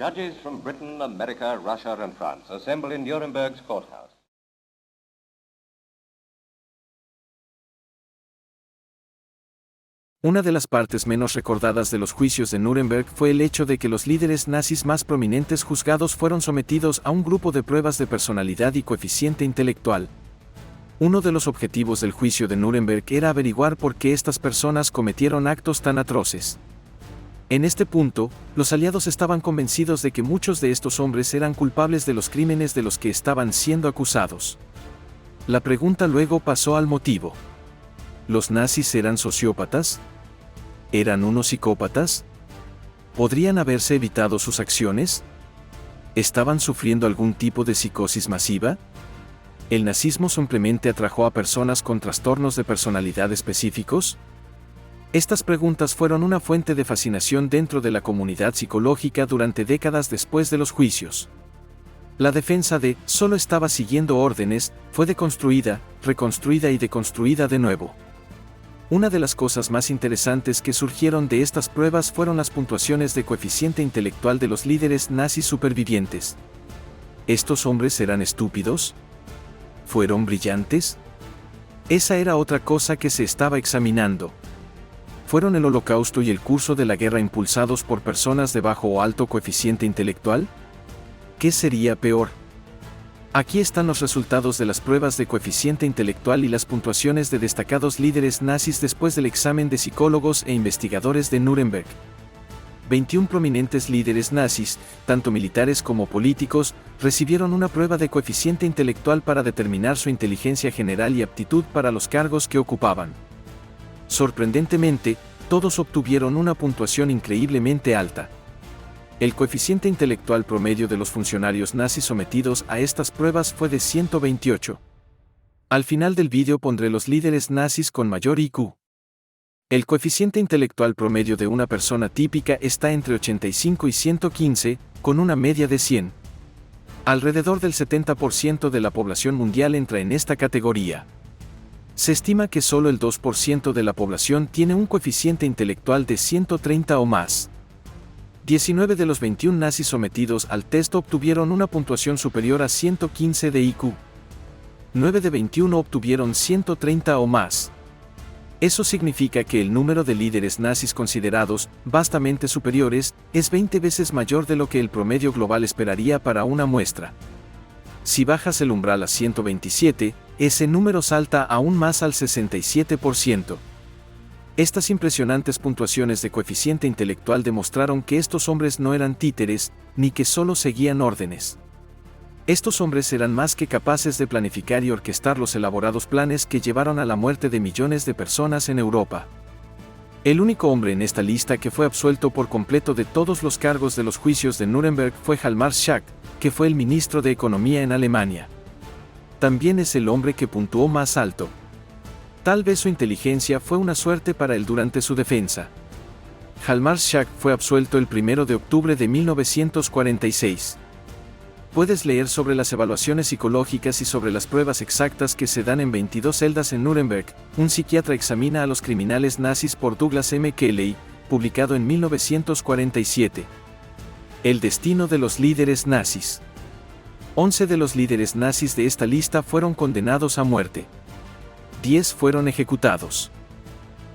Judges from Britain, America, Russia, and France assemble in Nuremberg's courthouse. Una de las partes menos recordadas de los juicios de Nuremberg fue el hecho de que los líderes nazis más prominentes juzgados fueron sometidos a un grupo de pruebas de personalidad y coeficiente intelectual. Uno de los objetivos del juicio de Nuremberg era averiguar por qué estas personas cometieron actos tan atroces. En este punto, los aliados estaban convencidos de que muchos de estos hombres eran culpables de los crímenes de los que estaban siendo acusados. La pregunta luego pasó al motivo. ¿Los nazis eran sociópatas? ¿Eran unos psicópatas? ¿Podrían haberse evitado sus acciones? ¿Estaban sufriendo algún tipo de psicosis masiva? ¿El nazismo simplemente atrajo a personas con trastornos de personalidad específicos? Estas preguntas fueron una fuente de fascinación dentro de la comunidad psicológica durante décadas después de los juicios. La defensa de «solo estaba siguiendo órdenes» fue deconstruida, reconstruida y deconstruida de nuevo. Una de las cosas más interesantes que surgieron de estas pruebas fueron las puntuaciones de coeficiente intelectual de los líderes nazis supervivientes. ¿Estos hombres eran estúpidos? ¿Fueron brillantes? Esa era otra cosa que se estaba examinando. ¿Fueron el Holocausto y el curso de la guerra impulsados por personas de bajo o alto coeficiente intelectual? ¿Qué sería peor? Aquí están los resultados de las pruebas de coeficiente intelectual y las puntuaciones de destacados líderes nazis después del examen de psicólogos e investigadores de Nuremberg. 21 prominentes líderes nazis, tanto militares como políticos, recibieron una prueba de coeficiente intelectual para determinar su inteligencia general y aptitud para los cargos que ocupaban. Sorprendentemente, todos obtuvieron una puntuación increíblemente alta. El coeficiente intelectual promedio de los funcionarios nazis sometidos a estas pruebas fue de 128. Al final del vídeo pondré los líderes nazis con mayor IQ. El coeficiente intelectual promedio de una persona típica está entre 85 y 115, con una media de 100. Alrededor del 70% de la población mundial entra en esta categoría. Se estima que solo el 2% de la población tiene un coeficiente intelectual de 130 o más. 19 de los 21 nazis sometidos al test obtuvieron una puntuación superior a 115 de IQ. 9 de 21 obtuvieron 130 o más. Eso significa que el número de líderes nazis considerados vastamente superiores es 20 veces mayor de lo que el promedio global esperaría para una muestra. Si bajas el umbral a 127, ese número salta aún más al 67%. Estas impresionantes puntuaciones de coeficiente intelectual demostraron que estos hombres no eran títeres, ni que solo seguían órdenes. Estos hombres eran más que capaces de planificar y orquestar los elaborados planes que llevaron a la muerte de millones de personas en Europa. El único hombre en esta lista que fue absuelto por completo de todos los cargos de los juicios de Nuremberg fue Hjalmar Schacht, que fue el ministro de Economía en Alemania. También es el hombre que puntuó más alto. Tal vez su inteligencia fue una suerte para él durante su defensa. Hjalmar Schacht fue absuelto el 1 de octubre de 1946. Puedes leer sobre las evaluaciones psicológicas y sobre las pruebas exactas que se dan en 22 celdas en Nuremberg. Un psiquiatra examina a los criminales nazis por Douglas M. Kelly, publicado en 1947. El destino de los líderes nazis. 11 de los líderes nazis de esta lista fueron condenados a muerte. 10 fueron ejecutados.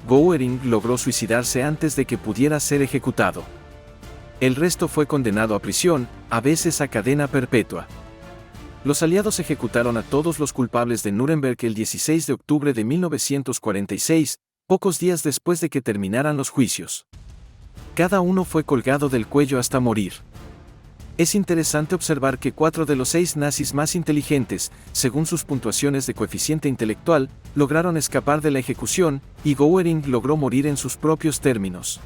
Göring logró suicidarse antes de que pudiera ser ejecutado. El resto fue condenado a prisión, a veces a cadena perpetua. Los aliados ejecutaron a todos los culpables de Nuremberg el 16 de octubre de 1946, pocos días después de que terminaran los juicios. Cada uno fue colgado del cuello hasta morir. Es interesante observar que 4 de los 6 nazis más inteligentes, según sus puntuaciones de coeficiente intelectual, lograron escapar de la ejecución, y Göring logró morir en sus propios términos.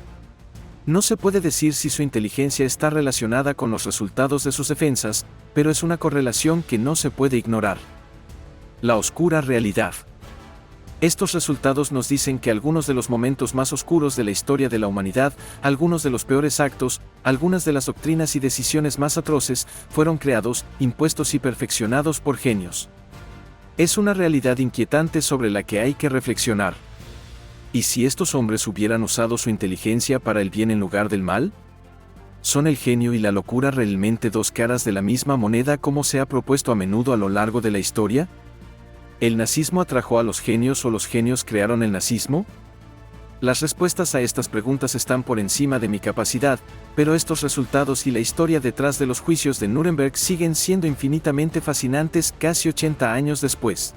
No se puede decir si su inteligencia está relacionada con los resultados de sus defensas, pero es una correlación que no se puede ignorar. La oscura realidad. Estos resultados nos dicen que algunos de los momentos más oscuros de la historia de la humanidad, algunos de los peores actos, algunas de las doctrinas y decisiones más atroces, fueron creados, impuestos y perfeccionados por genios. Es una realidad inquietante sobre la que hay que reflexionar. ¿Y si estos hombres hubieran usado su inteligencia para el bien en lugar del mal? ¿Son el genio y la locura realmente dos caras de la misma moneda como se ha propuesto a menudo a lo largo de la historia? ¿El nazismo atrajo a los genios o los genios crearon el nazismo? Las respuestas a estas preguntas están por encima de mi capacidad, pero estos resultados y la historia detrás de los juicios de Nuremberg siguen siendo infinitamente fascinantes casi 80 años después.